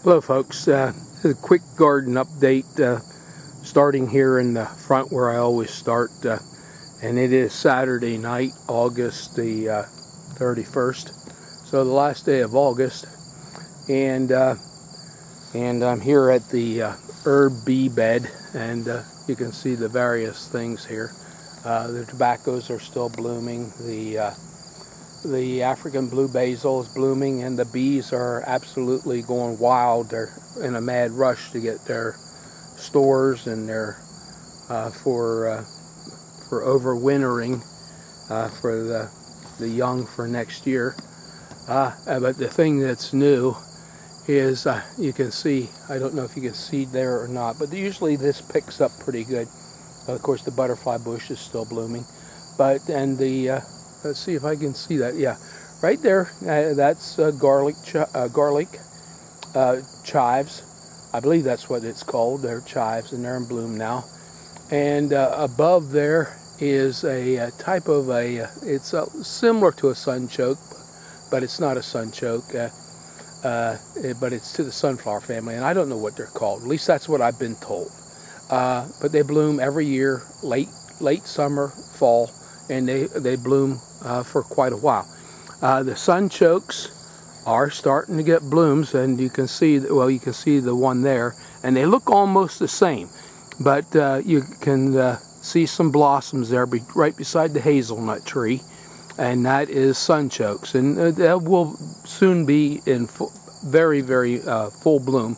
Hello folks, this is a quick garden update starting here in the front where I always start, and it is Saturday night, August the 31st, so the last day of August, and I'm here at the herb bee bed, and you can see the various things here. The tobaccos are still blooming, the African blue basil is blooming, and the bees are absolutely going wild. They're in a mad rush to get their stores and their for overwintering for the young for next year. But the thing that's new is you can see, I don't know if you can see there or not, but usually this picks up pretty good. Of course, the butterfly bush is still blooming, and the let's see if I can see that. Yeah, right there. That's garlic chives. I believe that's what it's called. They're chives, and they're in bloom now. And above there is a type of it's similar to a sunchoke, but it's not a sunchoke. But it's to the sunflower family, and I don't know what they're called. At least that's what I've been told. But they bloom every year, late summer, fall, and they bloom for quite a while. The sunchokes are starting to get blooms, and you can see the one there, and they look almost the same, but you can see some blossoms there right beside the hazelnut tree, and that is sunchokes, and that will soon be in very full bloom,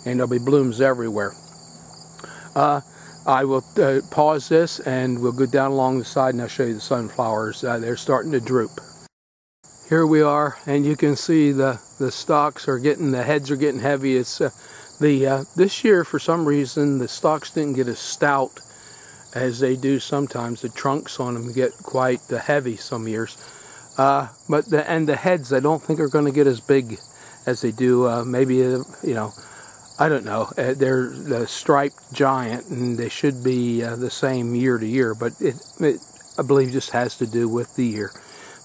and there'll be blooms everywhere. I will pause this, and we'll go down along the side, and I'll show you the sunflowers. They're starting to droop. Here we are, and you can see the stalks are the heads are getting heavy. It's this year, for some reason, the stalks didn't get as stout as they do sometimes. The trunks on them get quite heavy some years, but the heads I don't think are going to get as big as they do. Maybe I don't know. They're the striped giant, and they should be the same year to year, but it I believe just has to do with the year.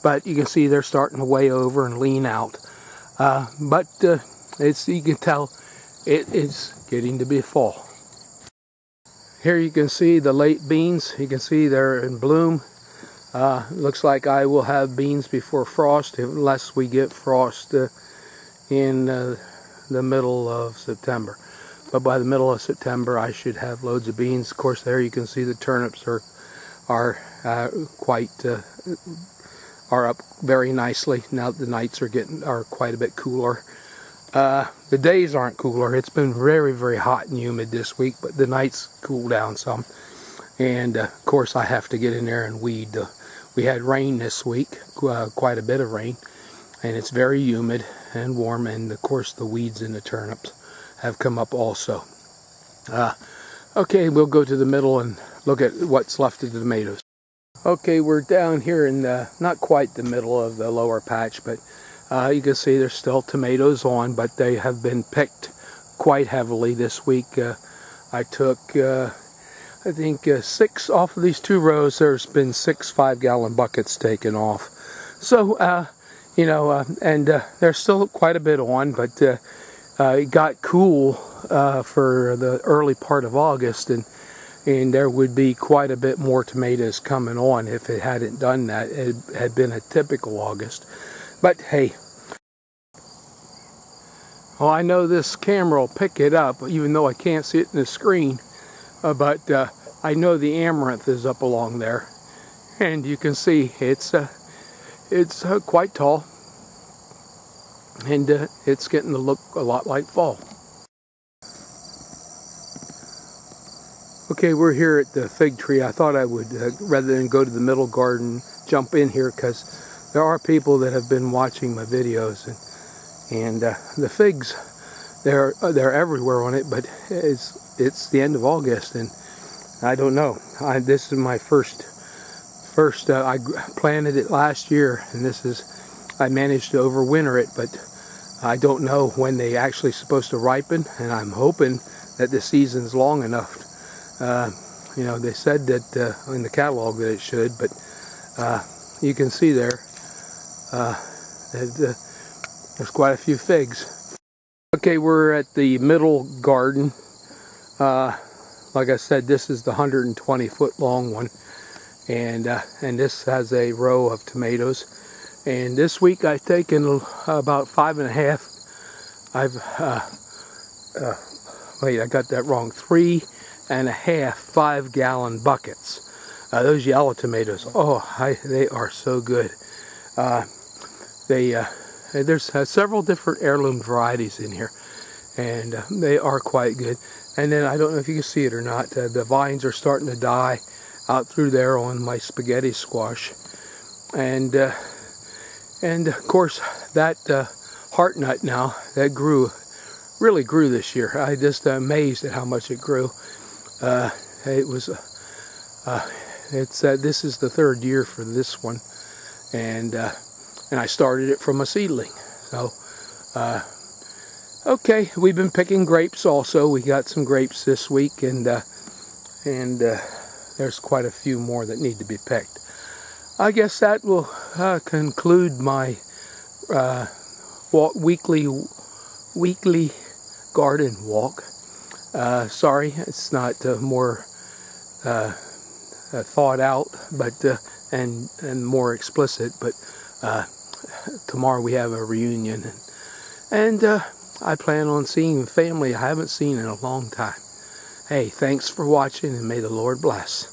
But you can see they're starting to way over and lean out. But you can tell it is getting to be fall. Here you can see the late beans. You can see they're in bloom. Looks like I will have beans before frost, unless we get frost in the middle of September. But by the middle of September I should have loads of beans. Of course, there you can see the turnips are up very nicely now that the nights are quite a bit cooler. The days aren't cooler. It's been very hot and humid this week, but the nights cool down some, and of course I have to get in there and weed. We had rain this week, quite a bit of rain, and it's very humid and warm, and of course the weeds in the turnips have come up also. Okay, we'll go to the middle and look at what's left of the tomatoes. Okay, we're down here in not quite the middle of the lower patch, but you can see there's still tomatoes on, but they have been picked quite heavily this week. I took I think 6 off of these 2 rows. There's been 6 5-gallon buckets taken off. So and there's still quite a bit on, but it got cool for the early part of August, and there would be quite a bit more tomatoes coming on if it hadn't done that. It had been a typical August. But hey, well, I know this camera will pick it up, even though I can't see it in the screen, but I know the amaranth is up along there, and you can see it's quite tall, and it's getting to look a lot like fall. Okay, we're here at the fig tree. I thought I would, rather than go to the middle garden, jump in here, because there are people that have been watching my videos, and the figs, they're everywhere on it, but it's the end of August, and I don't know. This is my first. I planted it last year, and I managed to overwinter it, but I don't know when they actually supposed to ripen, and I'm hoping that the season's long enough. They said that in the catalog that it should, but you can see there there's quite a few figs. Okay, we're at the middle garden. Like I said, this is the 120-foot long one, and this has a row of tomatoes. And this week I've taken about 5.5. Wait, I got that wrong. 3.5 5-gallon buckets. Those yellow tomatoes, they are so good. There's several different heirloom varieties in here, and they are quite good. And then I don't know if you can see it or not, the vines are starting to die out through there on my spaghetti squash. And of course that heart nut now, that really grew this year. I just amazed at how much it grew. This is the third year for this one, and I started it from a seedling. So okay, we've been picking grapes also. We got some grapes this week, and there's quite a few more that need to be picked. I guess that will conclude my weekly garden walk. Sorry, it's not more thought out, but and more explicit. But tomorrow we have a reunion, and I plan on seeing family I haven't seen in a long time. Hey, thanks for watching, and may the Lord bless.